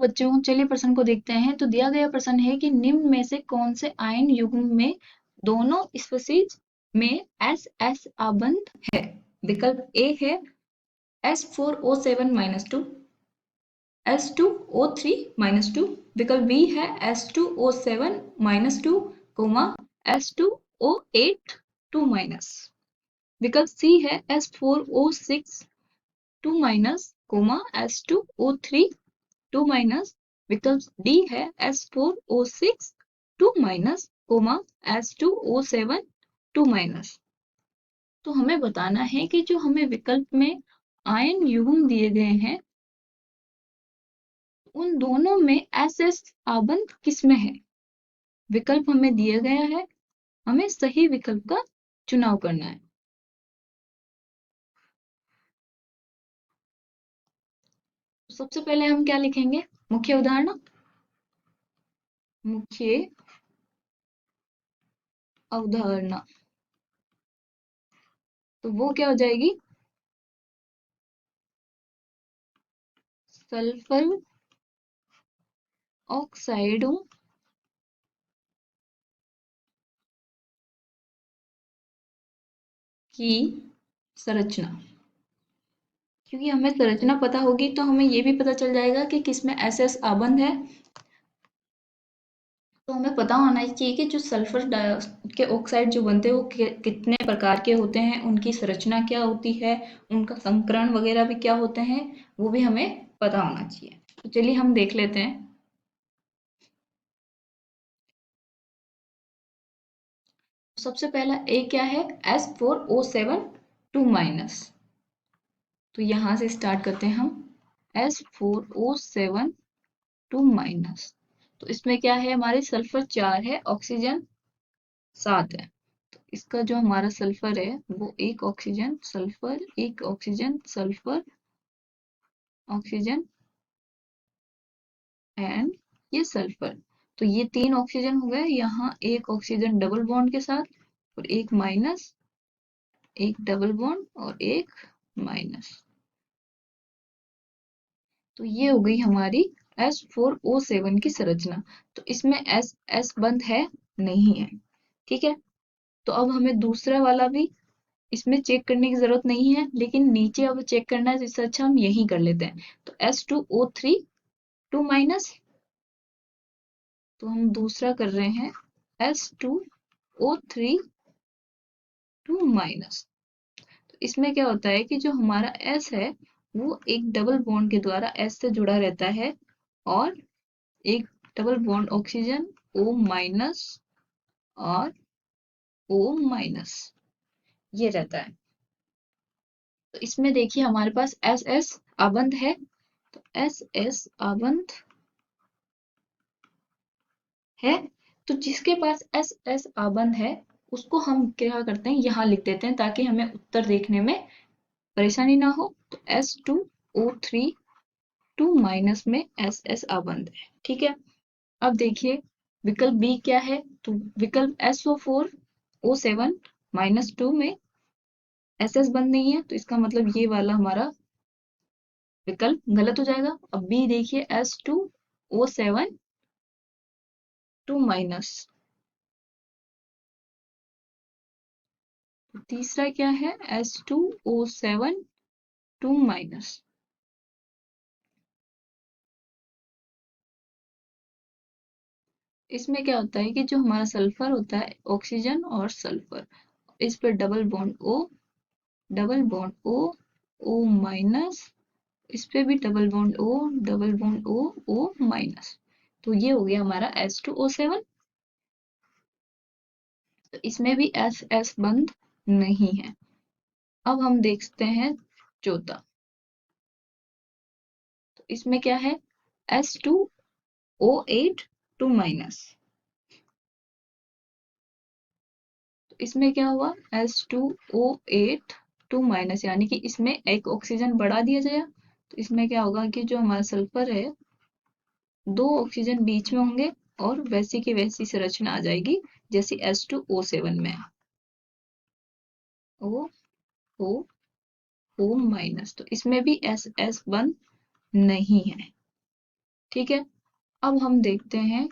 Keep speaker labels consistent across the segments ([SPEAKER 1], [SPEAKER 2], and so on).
[SPEAKER 1] बच्चों चलिए प्रश्न को देखते हैं। तो दिया गया प्रश्न है कि निम्न में से कौन से आयन युग्म में दोनों स्पीशीज में एस एस आबंध है। विकल्प ए है S4O7-2, S2O3-2। विकल्प बी है S2O7-2, S2O8-2-। विकल्प सी है S4O6-2-, S2O3-2-। विकल्प डी है S4O6-2-, S2O7-2-। तो हमें बताना है कि जो हमें विकल्प में आयन युग्म दिए गए हैं उन दोनों में एस एस आबंध किसमें है। विकल्प हमें दिया गया है, हमें सही विकल्प का चुनाव करना है। सबसे पहले हम क्या लिखेंगे, मुख्य उदाहरण। मुख्य अवधारणा, तो वो क्या हो जाएगी, सल्फर ऑक्साइडों की संरचना। क्योंकि हमें संरचना पता होगी तो हमें ये भी पता चल जाएगा कि किसमें एस एस आबंध है। तो हमें पता होना चाहिए कि जो सल्फर के ऑक्साइड जो बनते हैं वो कितने प्रकार के होते हैं, उनकी संरचना क्या होती है, उनका संकरण वगैरह भी क्या होते हैं, वो भी हमें पता होना चाहिए। तो चलिए हम देख लेते हैं। सबसे पहला ए क्या है, S4O7-2-। तो यहाँ से स्टार्ट करते हैं हम, S4O7-2-। तो इसमें क्या है, हमारे सल्फर 4 है, ऑक्सीजन 7 है। तो इसका जो हमारा सल्फर है वो एक ऑक्सीजन सल्फर, एक ऑक्सीजन सल्फर, ऑक्सीजन एंड ये सल्फर। तो ये 3 ऑक्सीजन हो गए, यहाँ एक ऑक्सीजन डबल बॉन्ड के साथ और एक माइनस, एक डबल बॉन्ड और एक माइनस। तो ये हो गई हमारी S4O7 की संरचना। तो इसमें एस एस बंध है नहीं है, ठीक है। तो अब हमें दूसरा वाला भी इसमें चेक करने की जरूरत नहीं है, लेकिन नीचे अब चेक करना है तो इससे अच्छा हम यही कर लेते हैं। तो S2O3-2-। तो हम दूसरा कर रहे हैं S2O3-2-। तो इसमें क्या होता है कि जो हमारा S है वो एक डबल बॉन्ड के द्वारा S से जुड़ा रहता है और एक डबल बॉन्ड ऑक्सीजन O- और O-, ये रहता है। तो इसमें देखिए हमारे पास एस एस आबंध है। तो एस एस आबंध है, तो जिसके पास एस एस आबंध है उसको हम क्या करते हैं, यहाँ लिख देते हैं ताकि हमें उत्तर देखने में परेशानी ना हो। तो S2O3-2- में एस एस आबंध है, ठीक है। अब देखिए विकल्प बी क्या है, तो विकल्प SO4O7-2 में एस एस बंध नहीं है, तो इसका मतलब ये वाला हमारा विकल्प गलत हो जाएगा। अब बी देखिए S2O7-2। तीसरा क्या है, S2O7-2। इसमें क्या होता है कि जो हमारा सल्फर होता है, ऑक्सीजन और सल्फर, इस पर double bond O, double bond O, O-, इस पे भी double bond O, double bond O, O-। तो ये हो गया हमारा S2O7। तो इसमें भी एस एस बंध नहीं है। अब हम देखते हैं चौथा। तो इसमें क्या है, S2O8-2-। तो इसमें क्या हुआ, S2O8-2- यानी कि इसमें एक ऑक्सीजन बढ़ा दिया गया। तो इसमें क्या होगा कि जो हमारा सल्फर है 2 ऑक्सीजन बीच में होंगे और वैसी की वैसी संरचना आ जाएगी जैसे S2O7 में। O O O-। तो इसमें भी एस एस बंध नहीं है, ठीक है, अब हम देखते हैं,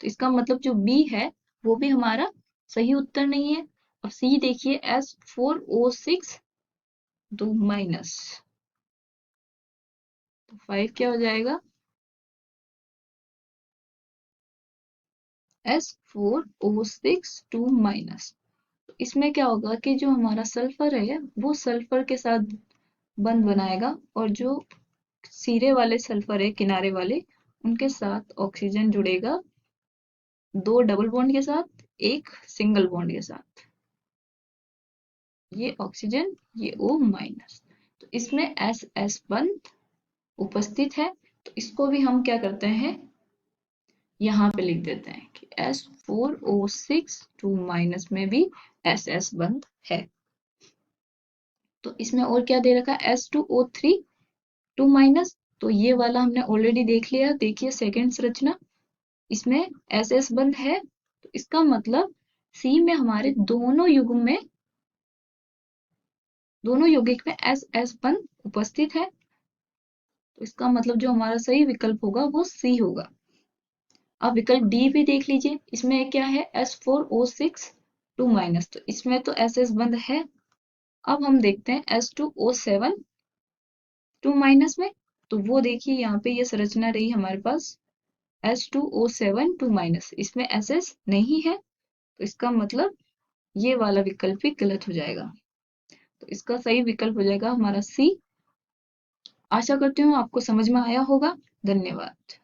[SPEAKER 1] तो इसका मतलब जो बी है वो भी हमारा सही उत्तर नहीं है। अब सी देखिए, S4O6 तो माइनस, तो 5 क्या हो जाएगा, S4O6 माइनस। इसमें क्या होगा कि जो हमारा सल्फर है वो सल्फर के साथ बंध बनाएगा, और जो सिरे वाले सल्फर है, किनारे वाले, उनके साथ ऑक्सीजन जुड़ेगा, 2 डबल बॉन्ड के साथ, एक सिंगल बॉन्ड के साथ। ये ऑक्सीजन, ये O माइनस। तो इसमें SS बंध उपस्थित है, तो इसको भी हम क्या करते हैं, यहाँ पे लिख देते हैं कि S4O6 माइनस में भी SS बंध है। तो इसमें और क्या दे रखा है, S2O3 माइनस, तो ये वाला हमने ऑलरेडी देख लिया। देखिए सेकेंड संरचना, इसमें SS बंध है, तो इसका मतलब सी में हमारे दोनों यौगिक में SS बंध उपस्थित है, तो इसका मतलब जो हमारा सही विकल्प होगा वो सी होगा। अब विकल्प डी भी देख लीजिए, इसमें क्या है, S4O6 माइनस, तो इसमें तो SS बंध है। अब हम देखते हैं S2O7 माइनस में, तो वो देखिए यहाँ पे ये संरचना रही हमारे पास, S2O7 माइनस, इसमें SS नहीं है, तो इसका मतलब ये वाला विकल्प भी गलत हो जाएगा। तो इसका सही विकल्प हो जाएगा हमारा सी। आशा करती हूँ आपको समझ में आया होगा। धन्यवाद।